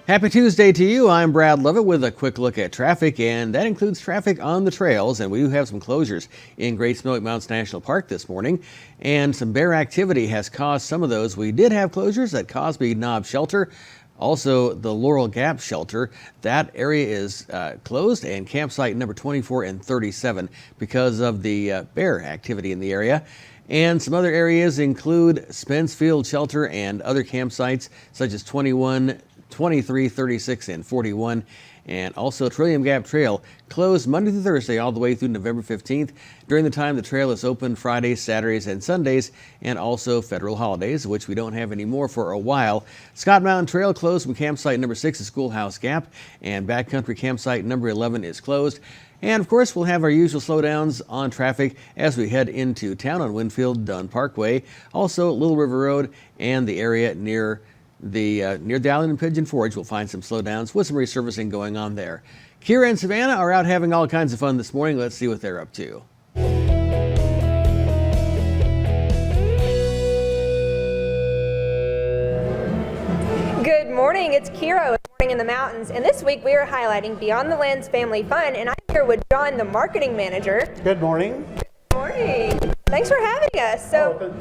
Happy Tuesday to you. I'm Brad Lovett with a quick look at traffic, and that includes traffic on the trails. And we do have some closures in Great Smoky Mountains National Park this morning, and some bear activity has caused some of those. We did have closures at Cosby Knob Shelter, also the Laurel Gap Shelter. That area is closed, and campsite number 24 and 37 because of the bear activity in the area. And some other areas include Spence Field Shelter and other campsites such as 21, 23, 36, and 41. And also Trillium Gap Trail closed Monday through Thursday all the way through November 15th. During the time the trail is open Fridays, Saturdays, and Sundays, and also federal holidays, which we don't have anymore for a while. Scott Mountain Trail closed from campsite number 6 at Schoolhouse Gap, and Backcountry campsite number 11 is closed. And of course, we'll have our usual slowdowns on traffic as we head into town on Winfield Dunn Parkway, also Little River Road, and the area near the Island and Pigeon Forge. We'll find some slowdowns with some resurfacing going on there. Kira and Savannah are out having all kinds of fun this morning. Let's see what they're up to. Good morning, it's Kira with Morning in the Mountains, and this week we are highlighting Beyond the Lens Family Fun, and I'm here with John, the marketing manager. Good morning. Good morning. Thanks for having us.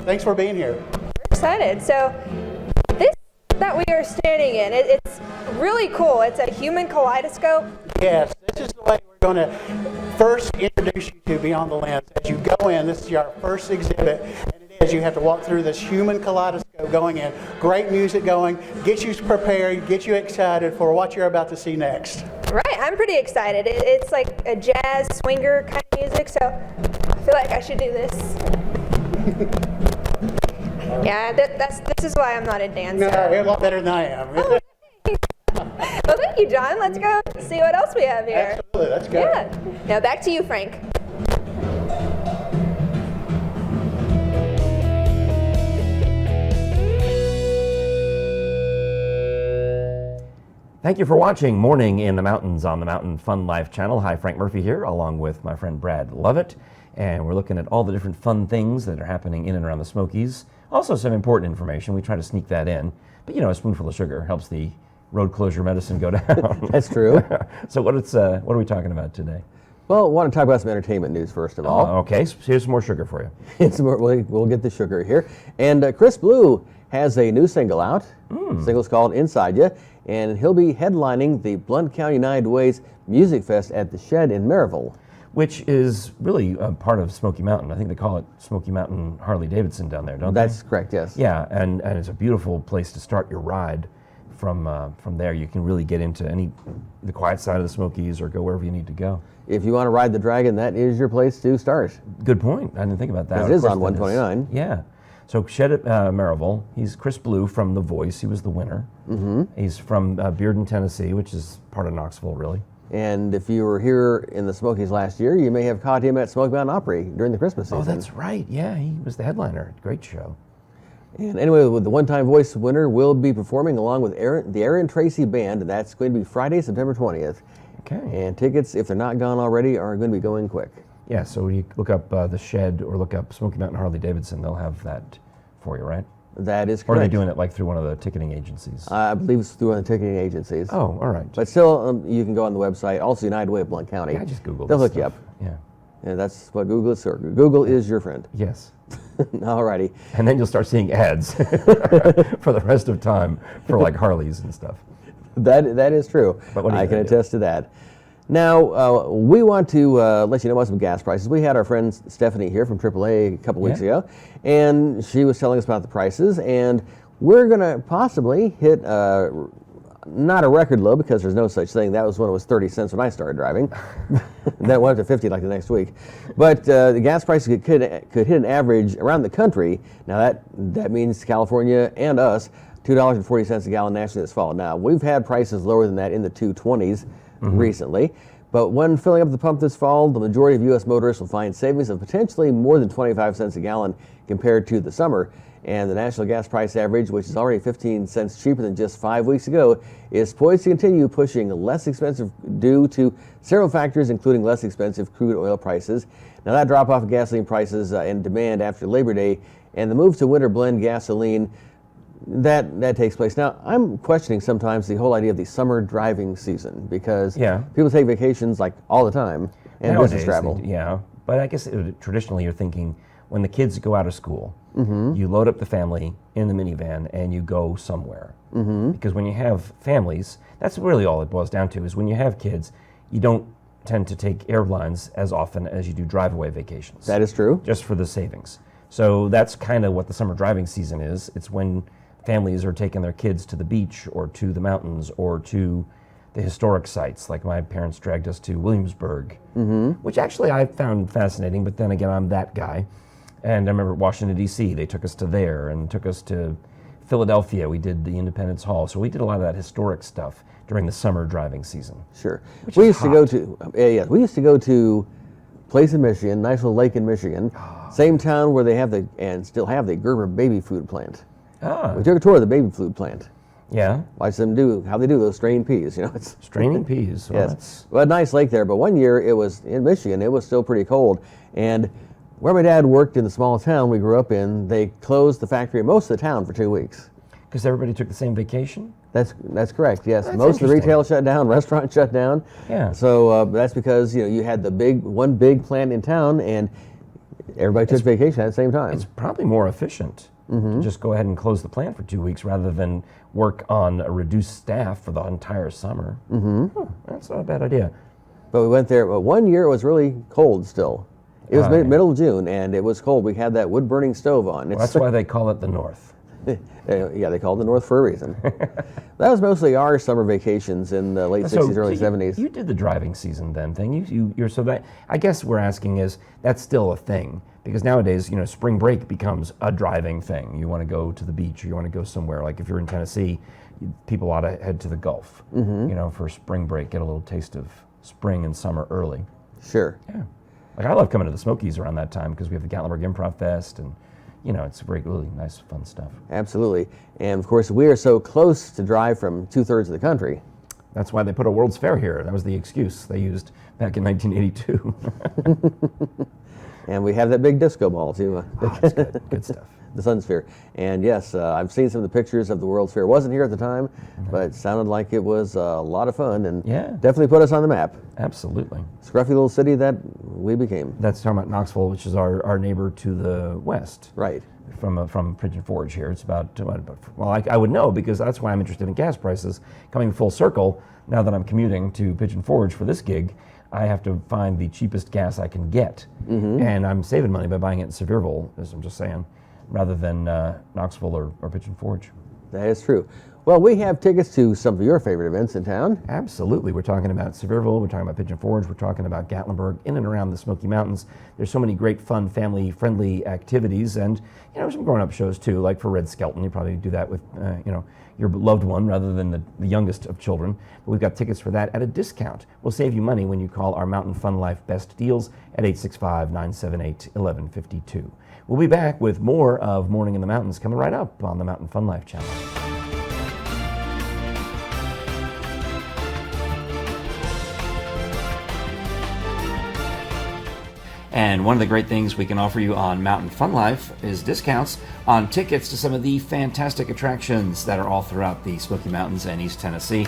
Thanks for being here. We're excited. So this that we are standing in, it's really cool. It's a human kaleidoscope. Yes, this is the way we're going to first introduce you to Beyond the Lens. As you go in, this is our first exhibit, and it is, you have to walk through this human kaleidoscope going in. Great music going, get you prepared, get you excited for what you're about to see next. Right, I'm pretty excited. It's like a jazz swinger kind of music, so I feel like I should do this. Yeah, this is why I'm not a dancer. No, you're a lot better than I am. Oh, well, thank you, John. Let's go see what else we have here. Absolutely, let's go. Yeah. Now back to you, Frank. Thank you for watching Morning in the Mountains on the Mountain Fun Life channel. Hi, Frank Murphy here, along with my friend Brad Lovett. And we're looking at all the different fun things that are happening in and around the Smokies. Also some important information. We try to sneak that in. But you know, a spoonful of sugar helps the road closure medicine go down. That's true. So what are we talking about today? Well, I want to talk about some entertainment news first of all. Okay, so here's some more sugar for you. We'll get the sugar here. And Chris Blue has a new single out. The single's called Inside Ya, and he'll be headlining the Blount County United Way's Music Fest at the Shed in Maryville. Which is really a part of Smoky Mountain. I think they call it Smoky Mountain Harley-Davidson down there, don't they? That's correct, yes. Yeah, and it's a beautiful place to start your ride. From there, you can really get into the quiet side of the Smokies or go wherever you need to go. If you want to ride the Dragon, that is your place to start. Good point. I didn't think about that. It is on 129. Yeah. So Shed at Maryville. He's Chris Blue from The Voice. He was the winner. Mm-hmm. He's from Bearden, Tennessee, which is part of Knoxville, really. And if you were here in the Smokies last year, you may have caught him at Smoky Mountain Opry during the Christmas season. Oh, that's right. Yeah, he was the headliner. Great show. And anyway, with the one-time voice winner will be performing along with the Aaron Tracy Band, and that's going to be Friday, September 20th. Okay. And tickets, if they're not gone already, are going to be going quick. Yeah, so you look up The Shed or look up Smoky Mountain Harley-Davidson, they'll have that for you, right? That is correct. Or are they doing it like through one of the ticketing agencies? I believe it's through one of the ticketing agencies. Oh, all right. But still, you can go on the website, also United Way of Blount County. Yeah, I just Googled They'll this hook you up. stuff. Yeah. And that's what Google is. Google is your friend. Yes. All righty. And then you'll start seeing ads for the rest of time for like Harleys and stuff. That is true. But I can attest to that. Now, we want to let you know about some gas prices. We had our friend Stephanie here from AAA a couple weeks ago, and she was telling us about the prices, and we're going to possibly hit not a record low, because there's no such thing. That was when it was 30 cents when I started driving. That went up to 50 like the next week. But the gas prices could hit an average around the country. Now that means California and us, $2.40 a gallon nationally this fall. Now, we've had prices lower than that in the 220s recently. But when filling up the pump this fall, the majority of U.S. motorists will find savings of potentially more than 25 cents a gallon compared to the summer. And the national gas price average, which is already 15 cents cheaper than just 5 weeks ago, is poised to continue pushing less expensive due to several factors, including less expensive crude oil prices. Now, that drop off of gasoline prices and demand after Labor Day and the move to winter blend gasoline That takes place. Now, I'm questioning sometimes the whole idea of the summer driving season because Yeah. people take vacations like all the time and business Nowadays, travel. Yeah, but I guess traditionally you're thinking when the kids go out of school, Mm-hmm. you load up the family in the minivan and you go somewhere. Mm-hmm. Because when you have families, that's really all it boils down to is when you have kids, you don't tend to take airlines as often as you do drive-away vacations. That is true. Just for the savings. So that's kind of what the summer driving season is. It's when families are taking their kids to the beach or to the mountains or to the historic sites. Like my parents dragged us to Williamsburg, which actually I found fascinating, but then again, I'm that guy. And I remember Washington, D.C., they took us to there and took us to Philadelphia. We did the Independence Hall. So we did a lot of that historic stuff during the summer driving season. Sure. Which We is used to go hot. to we used to go to place in Michigan, nice little lake in Michigan, same town where they have and still have the Gerber baby food plant. Ah, We took a tour of the baby food plant. yeah. Watched them do how they do those strained peas. It's Straining peas. Well, yes. that's, Well, a nice lake there. But one year it was in Michigan. It was still pretty cold, and where my dad worked in the small town we grew up in, they closed the factory in most of the town for 2 weeks. because everybody took the same vacation? That's correct. Yes, That's most of the interesting. retail shut down, restaurants shut down. Yeah. So that's because you had one big plant in town, and everybody took vacation at the same time. It's probably more efficient to just go ahead and close the plant for 2 weeks rather than work on a reduced staff for the entire summer. That's not a bad idea. But we went there. But one year it was really cold still. It was yeah. middle of June, and it was cold. We had that wood burning stove on. Well, that's why they call it the North. Yeah, they called it the North for a reason. That was mostly our summer vacations in the late 60s, early 70s. You did the driving season then thing. You're so that I guess we're asking is that's still a thing because nowadays spring break becomes a driving thing. You want to go to the beach or you want to go somewhere. Like if you're in Tennessee, people ought to head to the Gulf. For spring break, get a little taste of spring and summer early. Sure. Yeah, like I love coming to the Smokies around that time because we have the Gatlinburg Improv Fest and it's really nice, fun stuff. Absolutely. And of course, we are so close to drive from 2/3 of the country. That's why they put a World's Fair here. That was the excuse they used back in 1982. And we have that big disco ball, too. That's good stuff. The Sun Sphere. And yes, I've seen some of the pictures of the World's Fair. Wasn't here at the time, but it sounded like it was a lot of fun and Yeah. definitely put us on the map. Absolutely. Scruffy little city that we became. That's talking about Knoxville, which is our neighbor to the west. Right. From Pigeon Forge here. It's about I would know because that's why I'm interested in gas prices. Coming full circle, now that I'm commuting to Pigeon Forge for this gig, I have to find the cheapest gas I can get. And I'm saving money by buying it in Sevierville, as I'm just saying, rather than Knoxville or Pigeon Forge. That is true. Well, we have tickets to some of your favorite events in town. Absolutely. We're talking about Sevierville, we're talking about Pigeon Forge, we're talking about Gatlinburg, in and around the Smoky Mountains. There's so many great, fun, family-friendly activities and, some grown-up shows too, like for Red Skelton. You probably do that with, your loved one rather than the youngest of children. But we've got tickets for that at a discount. We'll save you money when you call our Mountain Fun Life Best Deals at 865-978-1152. We'll be back with more of Morning in the Mountains coming right up on the Mountain Fun Life channel. And one of the great things we can offer you on Mountain Fun Life is discounts on tickets to some of the fantastic attractions that are all throughout the Smoky Mountains and East Tennessee.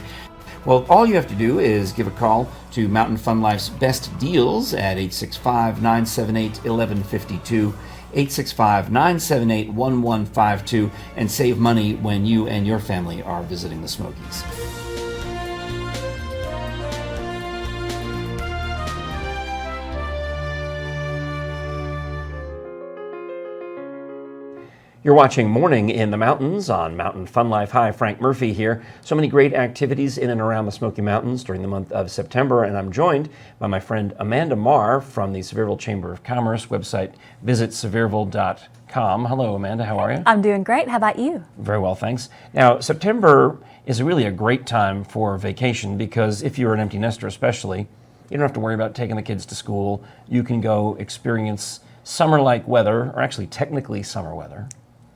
Well, all you have to do is give a call to Mountain Fun Life's Best Deals at 865-978-1152, 865-978-1152, and save money when you and your family are visiting the Smokies. You're watching Morning in the Mountains on Mountain Fun Life. Hi, Frank Murphy here. So many great activities in and around the Smoky Mountains during the month of September, and I'm joined by my friend Amanda Marr from the Sevierville Chamber of Commerce website, visitsevierville.com. Hello, Amanda. How are you? I'm doing great. How about you? Very well, thanks. Now, September is really a great time for vacation because if you're an empty nester especially, you don't have to worry about taking the kids to school. You can go experience summer-like weather, or actually technically summer weather,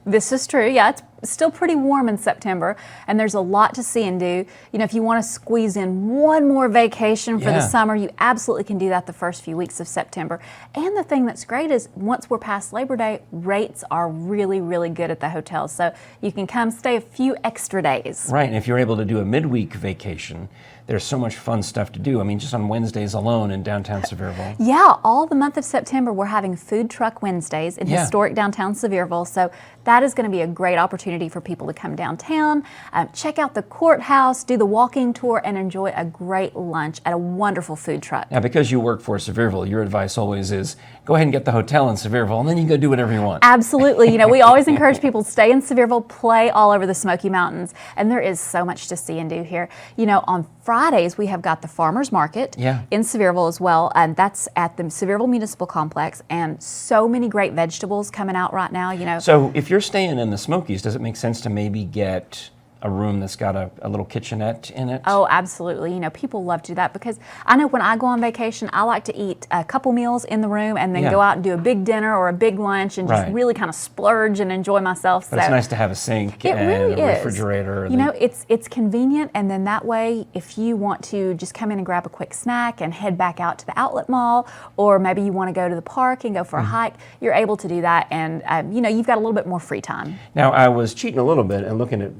This is true. Yeah, it's still pretty warm in September, and there's a lot to see and do. You know, if you want to squeeze in one more vacation for the summer, you absolutely can do that the first few weeks of September. And the thing that's great is once we're past Labor Day, rates are really, really good at the hotels. So you can come stay a few extra days. Right, and if you're able to do a midweek vacation, there's so much fun stuff to do. I mean, just on Wednesdays alone in downtown Sevierville. Yeah, all the month of September, we're having Food Truck Wednesdays in historic downtown Sevierville. So that is going to be a great opportunity for people to come downtown, check out the courthouse, do the walking tour, and enjoy a great lunch at a wonderful food truck. Now, because you work for Sevierville, your advice always is go ahead and get the hotel in Sevierville, and then you can go do whatever you want. Absolutely. You know, we always encourage people to stay in Sevierville, play all over the Smoky Mountains, and there is so much to see and do here. You know, on Fridays, we have got the Farmers Market in Sevierville as well, and that's at the Sevierville Municipal Complex, and so many great vegetables coming out right now, you know. So if you're staying in the Smokies, does it make sense to maybe get a room that's got a little kitchenette in it? Oh, absolutely. You know, people love to do that because I know when I go on vacation, I like to eat a couple meals in the room and then go out and do a big dinner or a big lunch and just really kind of splurge and enjoy myself. But it's nice to have a sink and really a refrigerator. You know, it's convenient, and then that way, if you want to just come in and grab a quick snack and head back out to the outlet mall, or maybe you want to go to the park and go for a hike, you're able to do that, and you know, you've got a little bit more free time. Now, I was cheating a little bit and looking at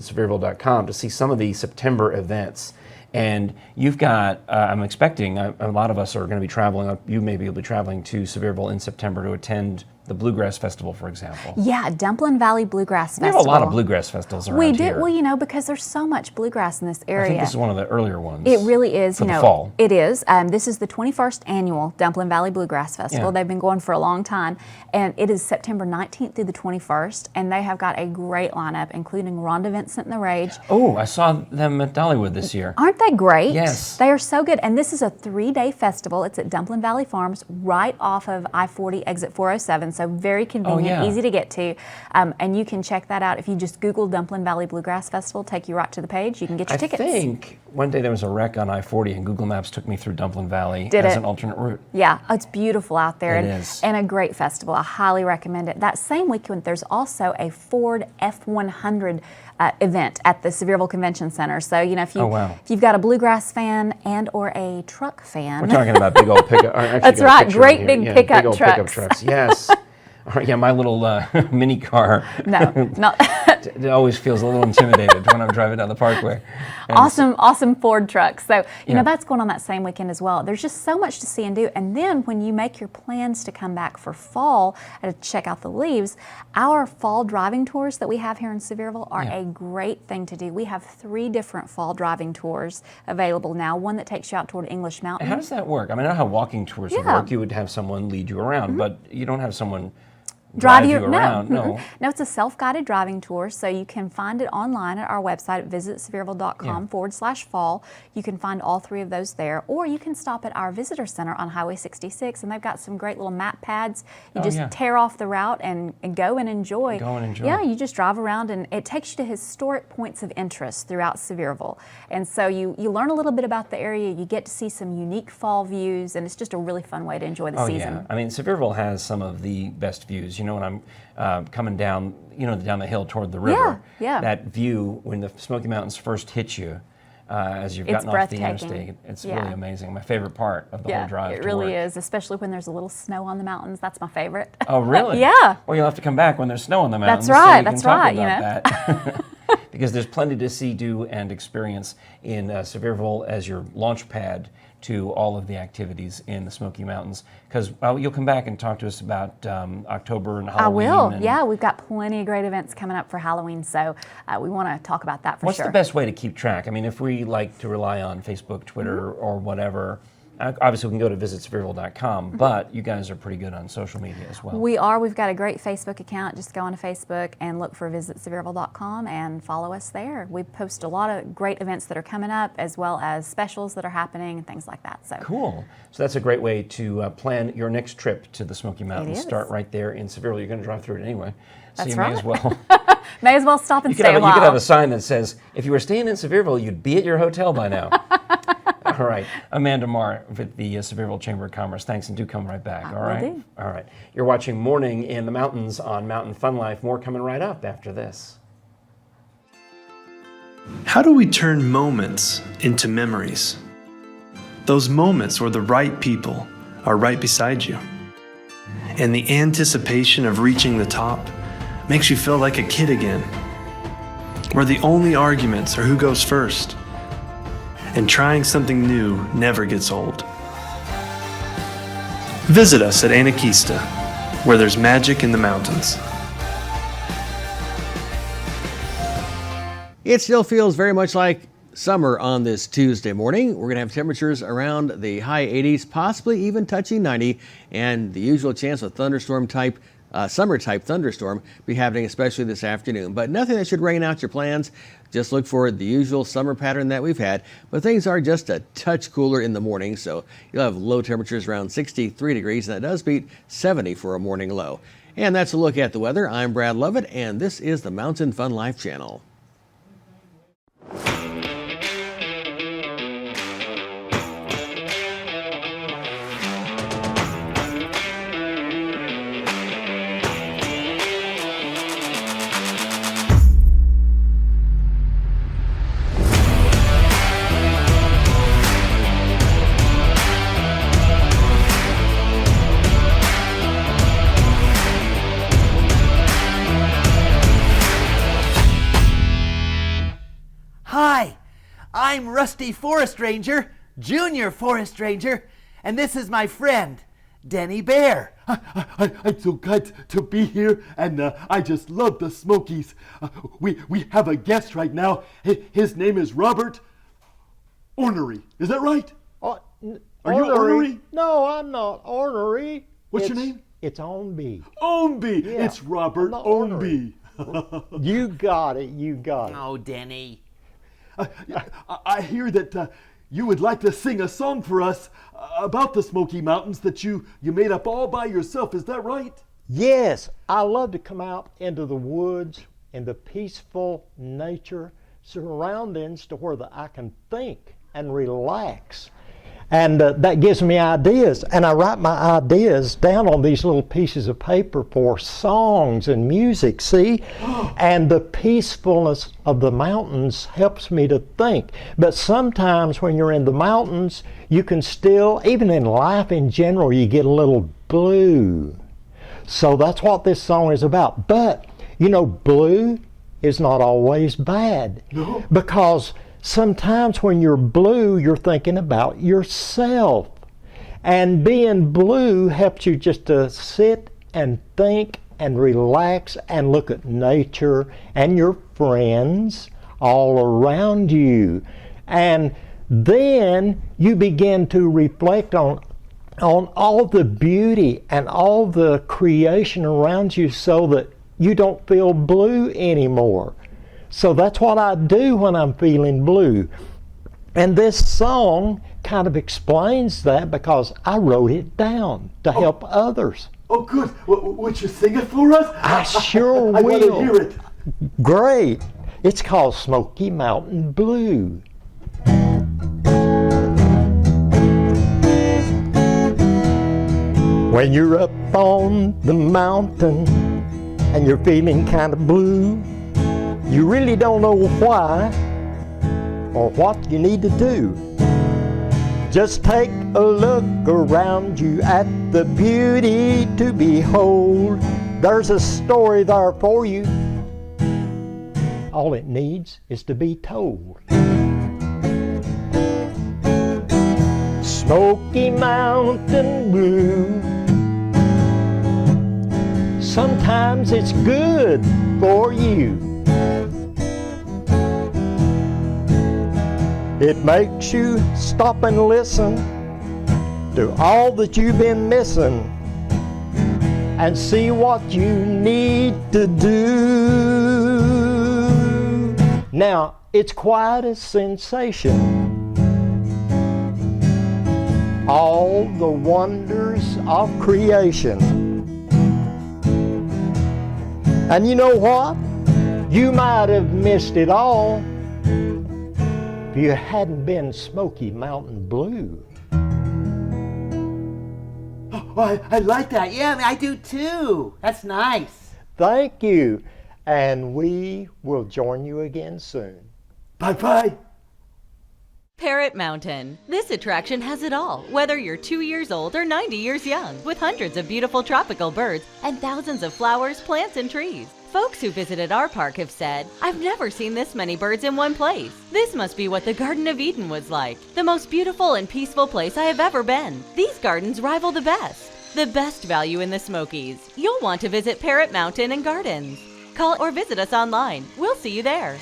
visitsevierville.com to see some of the September events. And you've got, I'm expecting, a lot of us are going to be traveling, you maybe will be traveling to Sevierville in September to attend the Bluegrass Festival, for example. Yeah, Dumplin Valley Bluegrass Festival. We have a lot of bluegrass festivals around here. Well, you know, because there's so much bluegrass in this area. I think this is one of the earlier ones. It really is. For the fall. It is. This is the 21st annual Dumplin Valley Bluegrass Festival. They've been going for a long time, and it is September 19th through the 21st, and they have got a great lineup, including Rhonda Vincent and the Rage. Oh, I saw them at Dollywood this year. Aren't they great? Yes. They are so good, and this is a 3-day festival. It's at Dumplin Valley Farms, right off of I-40 exit 407, so very convenient. Easy to get to, and you can check that out if you just Google Dumplin Valley Bluegrass Festival. Take you right to the page. You can get your tickets. I think one day there was a wreck on I-40 and Google Maps took me through Dumplin Valley an alternate route. Yeah, it's beautiful out there. It is. And a great festival. I highly recommend it. That same weekend, there's also a Ford F-100 event at the Sevierville Convention Center. So, you know, if you've got a bluegrass fan and or a truck fan. We're talking about big old pickup. That's right, great big pickup trucks. Pickup trucks, yes. Yeah, my little mini car. No, not. It always feels a little intimidated when I'm driving down the parkway. And awesome Ford trucks. So, you know, that's going on that same weekend as well. There's just so much to see and do. And then when you make your plans to come back for fall and to check out the leaves, our fall driving tours that we have here in Sevierville are a great thing to do. We have 3 different fall driving tours available now. One that takes you out toward English Mountain. And how does that work? I mean, I know how walking tours would work. You would have someone lead you around, but you don't have someone drive you around. No, it's a self-guided driving tour, so you can find it online at our website at visitsevierville.com/fall. You can find all 3 of those there, or you can stop at our visitor center on Highway 66, and they've got some great little map pads. You tear off the route and go and enjoy. Yeah, you just drive around, and it takes you to historic points of interest throughout Sevierville. And so you learn a little bit about the area, you get to see some unique fall views, and it's just a really fun way to enjoy the season. Yeah, I mean, Sevierville has some of the best views. You know, when I'm coming down, down the hill toward the river, that view when the Smoky Mountains first hit you, as you've gotten off the interstate, it's really amazing. My favorite part of the whole drive. It really is, especially when there's a little snow on the mountains. That's my favorite. Oh, really? Yeah. Well, you'll have to come back when there's snow on the mountains. That's right. So that's right. That. Because there's plenty to see, do, and experience in Sevierville as your launch pad to all of the activities in the Smoky Mountains. Because you'll come back and talk to us about October and Halloween. I will. Yeah, we've got plenty of great events coming up for Halloween, so we want to talk about that for What's sure. the best way to keep track? I mean, if we like to rely on Facebook, Twitter, or whatever, obviously we can go to visitsevierville.com, but you guys are pretty good on social media as well. We are. We've got a great Facebook account. Just go onto Facebook and look for visitsevierville.com and follow us there. We post a lot of great events that are coming up, as well as specials that are happening and things like that. So cool. So that's a great way to plan your next trip to the Smoky Mountains. Start right there in Sevierville. You're going to drive through it anyway. So that's you right. may as well. May as well stop and stay a while. You could have a sign that says, if you were staying in Sevierville, you'd be at your hotel by now. All right. Amanda Marr with the Sevierville Chamber of Commerce. Thanks, and do come right back. All right? Will do. All right. You're watching Morning in the Mountains on Mountain Fun Life. More coming right up after this. How do we turn moments into memories? Those moments where the right people are right beside you. And the anticipation of reaching the top makes you feel like a kid again. Where the only arguments are who goes first. And trying something new never gets old. Visit us at Anakeesta, where there's magic in the mountains. It still feels very much like summer on this Tuesday morning. We're going to have temperatures around the high 80s, possibly even touching 90, and the usual chance of thunderstorm type, summer type thunderstorm be happening especially this afternoon. But nothing that should rain out your plans. Just look for the usual summer pattern that we've had. But things are just a touch cooler in the morning, so you'll have low temperatures around 63 degrees, and that does beat 70 for a morning low. And that's a look at the weather. I'm Brad Lovett, and this is the Mountain Fun Life Channel. Hi, I'm Rusty Forest Ranger, Junior Forest Ranger, and this is my friend, Denny Bear. I'm so glad to be here, and I just love the Smokies. We have a guest right now. His name is Robert Ornery. Is that right? Are you ornery? No, I'm not ornery. What's your name? It's Ownby. Ownby. Yeah, it's Robert I'm not Ownby. You got it. You got it. Oh, Denny. I hear that you would like to sing a song for us about the Smoky Mountains that you made up all by yourself. Is that right? Yes, I love to come out into the woods and the peaceful nature surroundings to where I can think and relax. And that gives me ideas, and I write my ideas down on these little pieces of paper for songs and music, see? And the peacefulness of the mountains helps me to think. But sometimes when you're in the mountains, you can still, even in life in general, you get a little blue. So that's what this song is about. But, you know, blue is not always bad. No. Because sometimes when you're blue, you're thinking about yourself. And being blue helps you just to sit and think and relax and look at nature and your friends all around you. And then you begin to reflect on all the beauty and all the creation around you so that you don't feel blue anymore. So that's what I do when I'm feeling blue. And this song kind of explains that because I wrote it down to help others. Oh, good. Would you sing it for us? I sure will. I want to hear it. Great. It's called Smoky Mountain Blue. When you're up on the mountain and you're feeling kind of blue, you really don't know why or what you need to do. Just take a look around you at the beauty to behold. There's a story there for you. All it needs is to be told. Smoky Mountain Blue. Sometimes it's good for you. It makes you stop and listen to all that you've been missing and see what you need to do. Now, it's quite a sensation. All the wonders of creation. And you know what? You might have missed it all, if you hadn't been Smoky Mountain Blue. Oh, I like that. Yeah, I do too. That's nice. Thank you. And we will join you again soon. Bye-bye. Parrot Mountain. This attraction has it all, whether you're 2 years old or 90 years young, with hundreds of beautiful tropical birds and thousands of flowers, plants, and trees. Folks who visited our park have said, "I've never seen this many birds in one place. This must be what the Garden of Eden was like. The most beautiful and peaceful place I have ever been. These gardens rival the best value in the Smokies. You'll want to visit Parrot Mountain and Gardens. Call or visit us online. We'll see you there."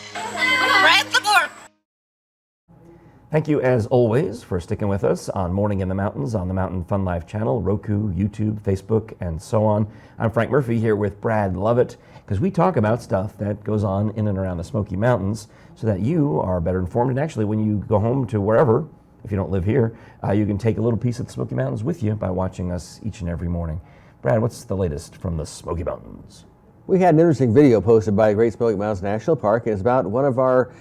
Thank you, as always, for sticking with us on Morning in the Mountains on the Mountain Fun Life channel, Roku, YouTube, Facebook, and so on. I'm Frank Murphy here with Brad Lovett, because we talk about stuff that goes on in and around the Smoky Mountains so that you are better informed. And actually, when you go home to wherever, if you don't live here, you can take a little piece of the Smoky Mountains with you by watching us each and every morning. Brad, what's the latest from the Smoky Mountains? We had an interesting video posted by Great Smoky Mountains National Park, and it's about one of our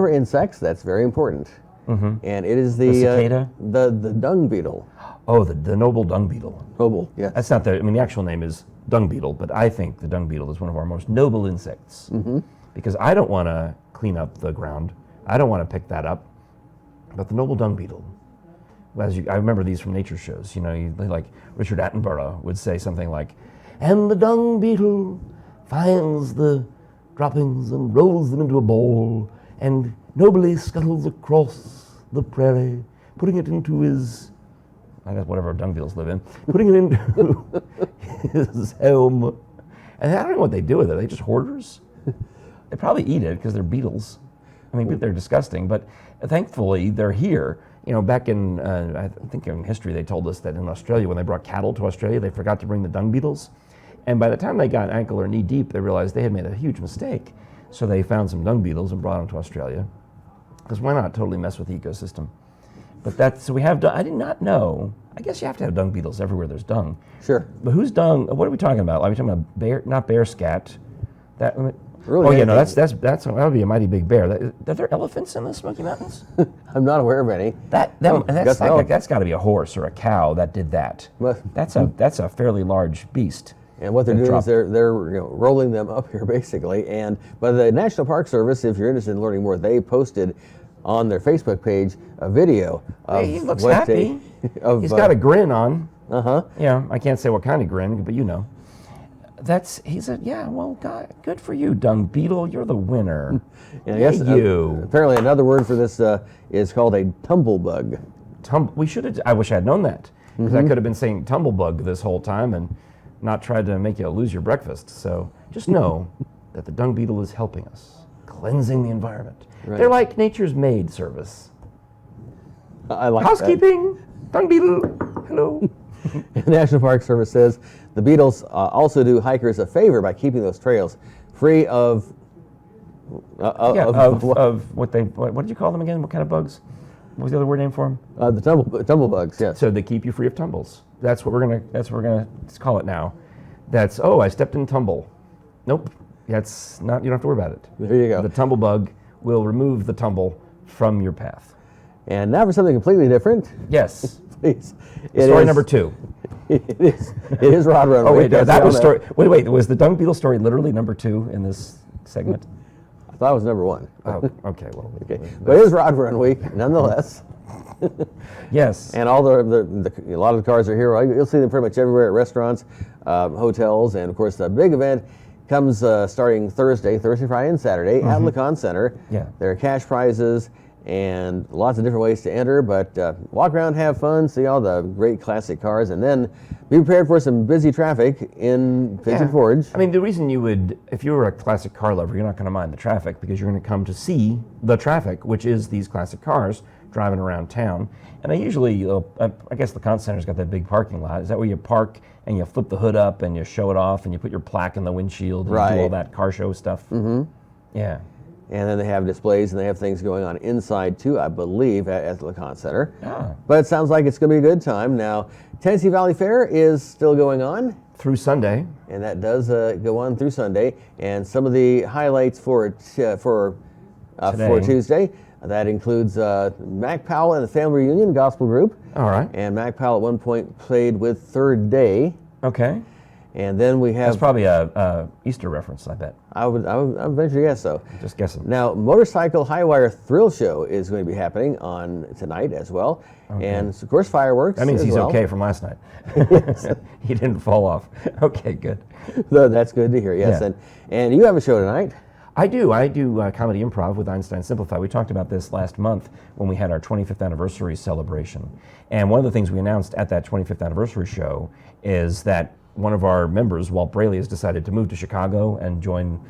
insects that's very important. Mm-hmm. And it is the cicada? The dung beetle. Oh, the noble dung beetle. Noble, yeah. That's not the actual name is dung beetle, but I think the dung beetle is one of our most noble insects. Mm-hmm. Because I don't want to clean up the ground. I don't want to pick that up. But the noble dung beetle, I remember these from nature shows, like Richard Attenborough would say something like, "And the dung beetle finds the droppings and rolls them into a ball and nobly scuttles across the prairie, putting it into his," I guess whatever dung beetles live in, putting it into his home. And I don't know what they do with it. Are they just hoarders? They probably eat it because they're beetles. I mean, they're disgusting, but thankfully they're here. Back in, I think in history they told us that in Australia, when they brought cattle to Australia, they forgot to bring the dung beetles. And by the time they got ankle or knee deep, they realized they had made a huge mistake. So they found some dung beetles and brought them to Australia. Because why not totally mess with the ecosystem? But so we have, I did not know. I guess you have to have dung beetles everywhere there's dung. Sure. But whose dung, what are we talking about? Are we talking about bear, not bear scat? Really? Oh yeah, no, that would be a mighty big bear. Are there elephants in the Smoky Mountains? I'm not aware of any. That's got to be a horse or a cow that did that. That's a fairly large beast. And what they're doing is they're rolling them up here basically. But the National Park Service, if you're interested in learning more, they posted on their Facebook page a video of he looks happy. He's got a grin on. Yeah, I can't say what kind of grin, but he said, God, good for you, dung beetle. You're the winner. And I guess apparently another word for this is called a tumblebug. I wish I had known that, because I could have been saying tumblebug this whole time and not tried to make you lose your breakfast. So just know that the dung beetle is helping us, cleansing the environment. Right. They're like nature's maid service. I like housekeeping, dung beetle, hello. The National Park Service says the beetles also do hikers a favor by keeping those trails free of what did you call them again? What kind of bugs? What was the other word name for them? The tumblebugs. Yes. So they keep you free of tumbles. That's what we're gonna call it now. I stepped in tumble. Nope. That's not. You don't have to worry about it. There you go. The tumblebug will remove the tumble from your path. And now for something completely different. Yes. Please. Story number 2. It is Rod Run. Oh wait, that was story. Wait. Was the dung beetle story literally number 2 in this segment? I thought it was number 1. Oh, okay. Well, okay. But it is Rod Run Week, nonetheless. Yes. And all a lot of the cars are here. You'll see them pretty much everywhere at restaurants, hotels, and of course the big event comes starting Thursday, Friday, and Saturday at LeConte Center. Yeah. There are cash prizes and lots of different ways to enter, but walk around, have fun, see all the great classic cars, and then be prepared for some busy traffic in Pigeon Forge. I mean, the reason if you were a classic car lover, you're not going to mind the traffic because you're going to come to see the traffic, which is these classic cars driving around town. And I guess LeConte Center's got that big parking lot. Is that where you park and you flip the hood up and you show it off and you put your plaque in the windshield and you do all that car show stuff? Mm-hmm. Yeah. And then they have displays and they have things going on inside too, I believe, at the LeConte Center. Ah. But it sounds like it's going to be a good time. Now, Tennessee Valley Fair is still going on. Through Sunday. And that does go on through Sunday. And some of the highlights for Tuesday, That includes Mac Powell and the Family Reunion Gospel Group. All right. And Mac Powell at one point played with Third Day. Okay. And then we have... That's probably a Easter reference, I bet. I would venture to guess so. Just guessing. Now, Motorcycle High Wire Thrill Show is going to be happening on tonight as well. Okay. And, of course, fireworks. That means he's okay from last night. He didn't fall off. Okay, good. That's good to hear, yes. Yeah. And you have a show tonight. I do comedy improv with Einstein Simplified. We talked about this last month when we had our 25th anniversary celebration. And one of the things we announced at that 25th anniversary show is that one of our members, Walt Braley, has decided to move to Chicago and join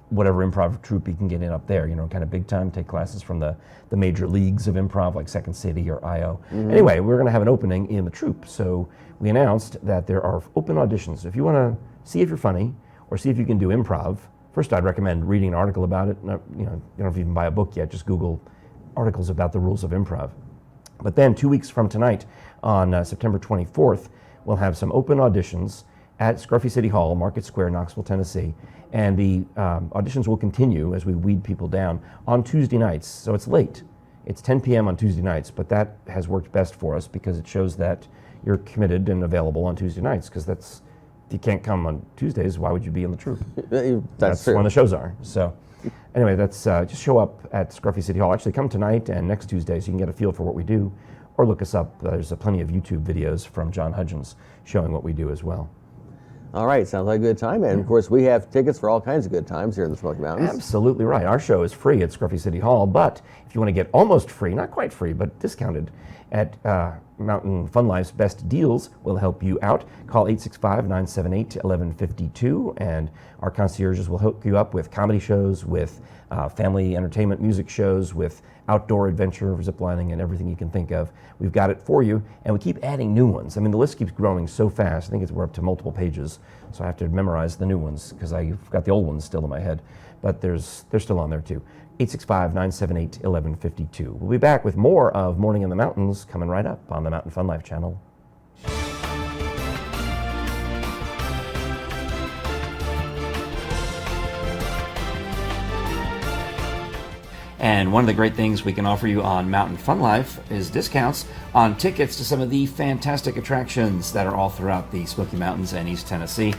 whatever improv troupe he can get in up there, kind of big time, take classes from the major leagues of improv like Second City or IO. Mm-hmm. Anyway, we're going to have an opening in the troupe. So we announced that there are open auditions. If you want to see if you're funny or see if you can do improv, first I'd recommend reading an article about it. You don't have to even buy a book yet, just Google articles about the rules of improv. But then 2 weeks from tonight, on September 24th, we'll have some open auditions at Scruffy City Hall, Market Square, Knoxville, Tennessee. And the auditions will continue as we weed people down on Tuesday nights. So it's late. It's 10 p.m. on Tuesday nights, but that has worked best for us because it shows that you're committed and available on Tuesday nights, because if you can't come on Tuesdays, why would you be in the troupe? That's when the shows are. So anyway, that's just show up at Scruffy City Hall. Actually, come tonight and next Tuesday so you can get a feel for what we do, or look us up. There's plenty of YouTube videos from John Hudgens showing what we do as well. All right, sounds like a good time. And, of course, we have tickets for all kinds of good times here in the Smoky Mountains. Absolutely right. Our show is free at Scruffy City Hall, but if you want to get almost free, not quite free, but discounted, at Mountain Fun Life's Best Deals will help you out. Call 865-978-1152, and our concierges will hook you up with comedy shows, with family entertainment music shows, with outdoor adventure, ziplining, and everything you can think of. We've got it for you, and we keep adding new ones. I mean, the list keeps growing so fast. I think we're up to multiple pages, so I have to memorize the new ones because I've got the old ones still in my head. But they're still on there too. 865-978-1152. We'll be back with more of Morning in the Mountains coming right up on the Mountain Fun Life channel. And one of the great things we can offer you on Mountain Fun Life is discounts on tickets to some of the fantastic attractions that are all throughout the Smoky Mountains and East Tennessee.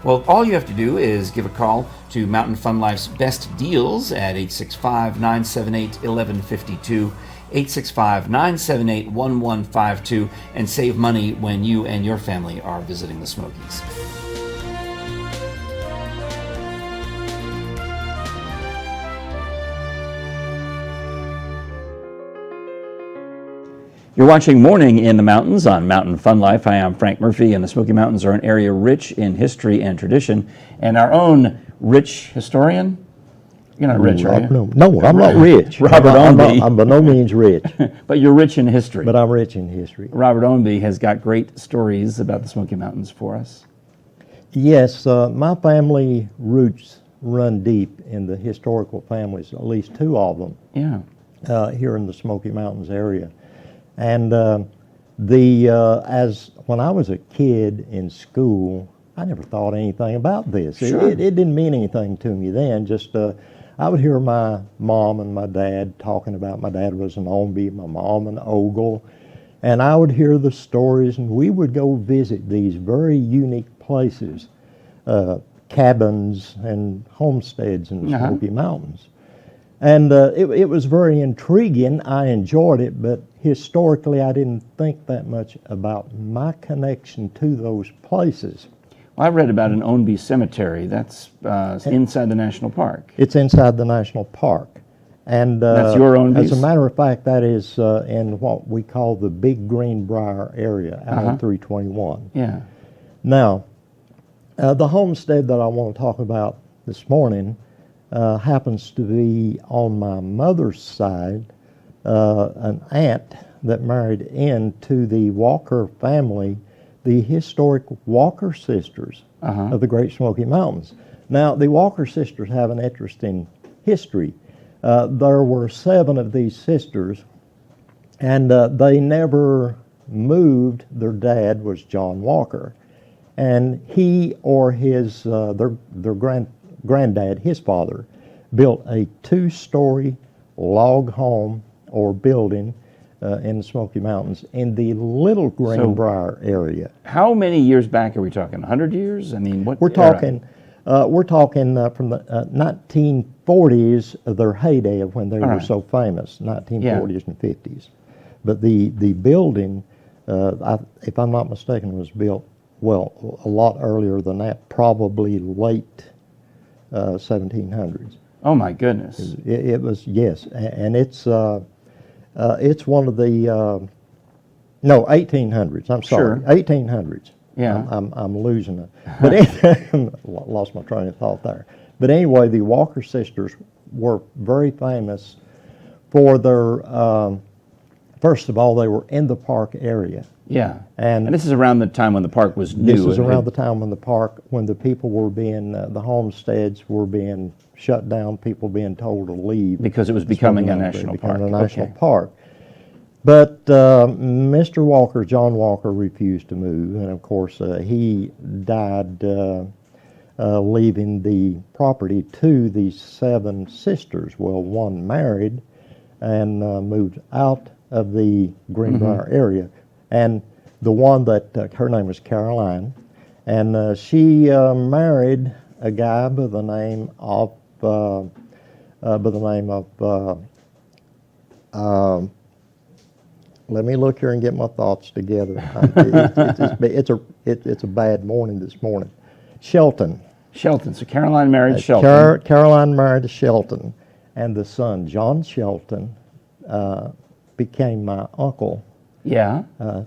Well, all you have to do is give a call to Mountain Fun Life's Best Deals at 865-978-1152, 865-978-1152, and save money when you and your family are visiting the Smokies. You're watching Morning in the Mountains on Mountain Fun Life. Hi, I'm Frank Murphy, and the Smoky Mountains are an area rich in history and tradition. And our own rich historian, you're not rich, are you? No, I'm not rich. Robert Ownby. I'm by no means rich. But you're rich in history. But I'm rich in history. Robert Ownby has got great stories about the Smoky Mountains for us. Yes, my family roots run deep in the historical families, at least two of them. Yeah. Here in the Smoky Mountains area. And as when I was a kid in school, I never thought anything about this. Sure. It didn't mean anything to me then. Just I would hear my mom and my dad talking about. My dad was an Ownby, my mom an Ogle, and I would hear the stories. And we would go visit these very unique places, cabins and homesteads in the Smoky Mountains. And it was very intriguing. I enjoyed it, but historically I didn't think that much about my connection to those places. Well, I read about an Ownby Cemetery. That's inside the national park. It's inside the national park. And that's your Ownby's? As a matter of fact, that is in what we call the Big Greenbrier area out on 321. Yeah. Now, the homestead that I want to talk about this morning happens to be on my mother's side, an aunt that married into the Walker family, the historic Walker sisters of the Great Smoky Mountains. Now, the Walker sisters have an interesting history. There were 7 of these sisters, and they never moved. Their dad was John Walker, and he or his their granddad, his father, built a 2-story log home or building in the Smoky Mountains in the Little Greenbrier area. How many years back are we talking? 100 years? I mean, what? We're talking from the 1940s, their heyday of when they were so famous, 1940s and 50s. But the building, if I'm not mistaken, was built, well, a lot earlier than that, probably late 1700s. Oh my goodness! It was, yes, and it's one of the no 1800s. I'm sorry, 1800s. Yeah, I'm losing it, but lost my train of thought there. But anyway, the Walker sisters were very famous for their. First of all, they were in the park area. Yeah, and this is around the time when the park was new. This is around the time when the people were being, the homesteads were being shut down, people being told to leave. Because it was becoming a national park. A national park. But Mr. Walker, John Walker, refused to move, and of course he died leaving the property to the 7 sisters. Well, one married and moved out of the Greenbrier area. And the one that, her name was Caroline, and she married a guy by the name of, let me look here and get my thoughts together. It's a bad morning this morning. Shelton. Shelton. So Caroline married Shelton. Caroline married Shelton, and the son, John Shelton, became my uncle. Yeah.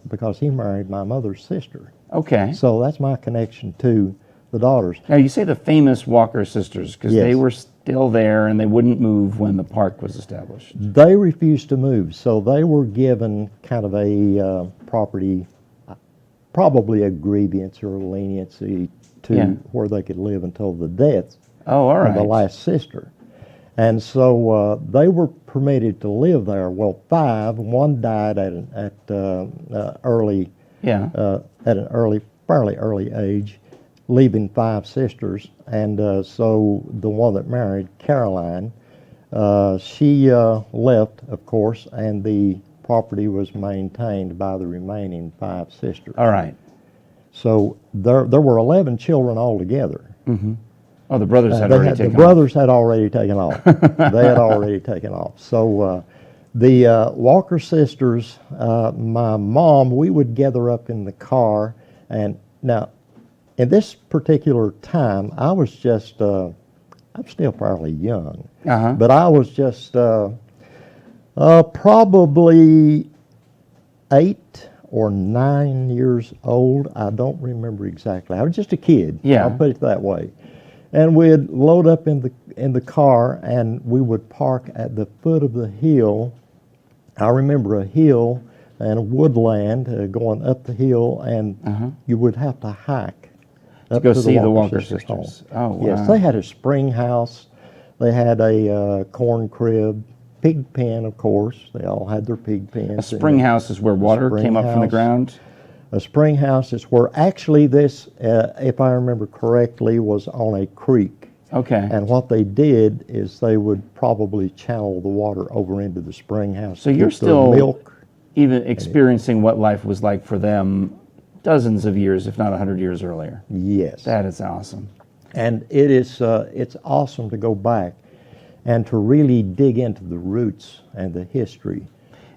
Because he married my mother's sister. Okay. So that's my connection to the daughters. Now you say the famous Walker sisters because they were still there and they wouldn't move when the park was established. They refused to move, so they were given kind of a property, probably a grievance or leniency to where they could live until the death of the last sister. And so they were permitted to live there. Well, 5. One died at an early, fairly early age, leaving 5 sisters. And so the one that married, Caroline, she left, of course, and the property was maintained by the remaining 5 sisters. All right. So there were 11 children altogether. Mm-hmm. Oh, the brothers had already taken off. The brothers had already taken off. They had already taken off. So the Walker sisters, my mom, we would gather up in the car. And now, in this particular time, I was just, I'm still fairly young, but I was just probably 8 or 9 years old. I don't remember exactly. I was just a kid. I'll put it that way. And we'd load up in the car, and we would park at the foot of the hill. I remember a hill and a woodland going up the hill, and you would have to hike up to go see the Walker sisters. Oh, wow. Yes, they had a spring house. They had a corn crib, pig pen, of course. They all had their pig pens. A spring house is where water came up from the ground? A spring house is where actually this, if I remember correctly, was on a creek. Okay. And what they did is they would probably channel the water over into the spring house. So you're still even experiencing what life was like for them dozens of years, if not 100 years earlier. Yes. That is awesome. And it is, it's awesome to go back and to really dig into the roots and the history.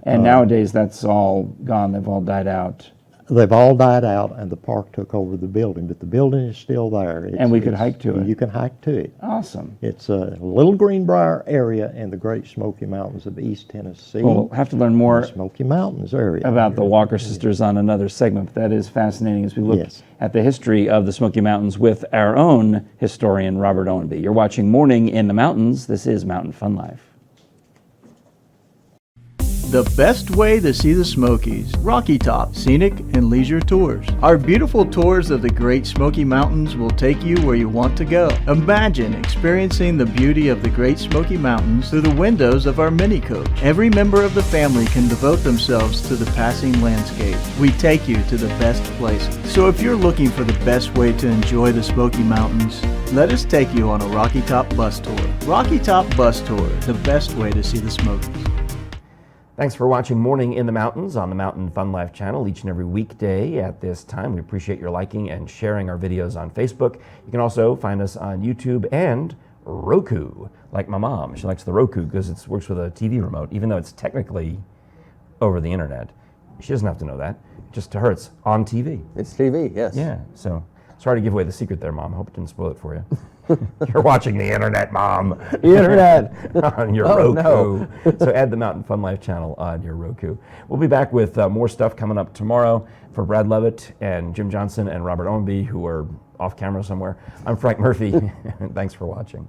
And nowadays that's all gone, they've all died out. They've all died out, and the park took over the building, but the building is still there. And we could hike to it. You can hike to it. Awesome. It's a Little Greenbrier area in the Great Smoky Mountains of East Tennessee. Well, we'll have to learn more Smoky Mountains area about the Walker sisters on another segment. But that is fascinating as we look at the history of the Smoky Mountains with our own historian, Robert Owenby. You're watching Morning in the Mountains. This is Mountain Fun Life. The best way to see the Smokies. Rocky Top Scenic and Leisure Tours. Our beautiful tours of the Great Smoky Mountains will take you where you want to go. Imagine experiencing the beauty of the Great Smoky Mountains through the windows of our mini coach. Every member of the family can devote themselves to the passing landscape. We take you to the best places. So if you're looking for the best way to enjoy the Smoky Mountains, let us take you on a Rocky Top bus tour. Rocky Top Bus Tour, the best way to see the Smokies. Thanks for watching Morning in the Mountains on the Mountain Fun Life channel each and every weekday at this time. We appreciate your liking and sharing our videos on Facebook. You can also find us on YouTube and Roku, like my mom. She likes the Roku because it works with a TV remote, even though it's technically over the internet. She doesn't have to know that. Just to her, it's on TV. It's TV, yes. Yeah, so sorry to give away the secret there, Mom. Hope it didn't spoil it for you. You're watching the internet, Mom. The internet. On your Roku. No. So add the Mountain Fun Life channel on your Roku. We'll be back with more stuff coming up tomorrow. For Brad Levitt and Jim Johnson and Robert Owenby, who are off camera somewhere, I'm Frank Murphy. Thanks for watching.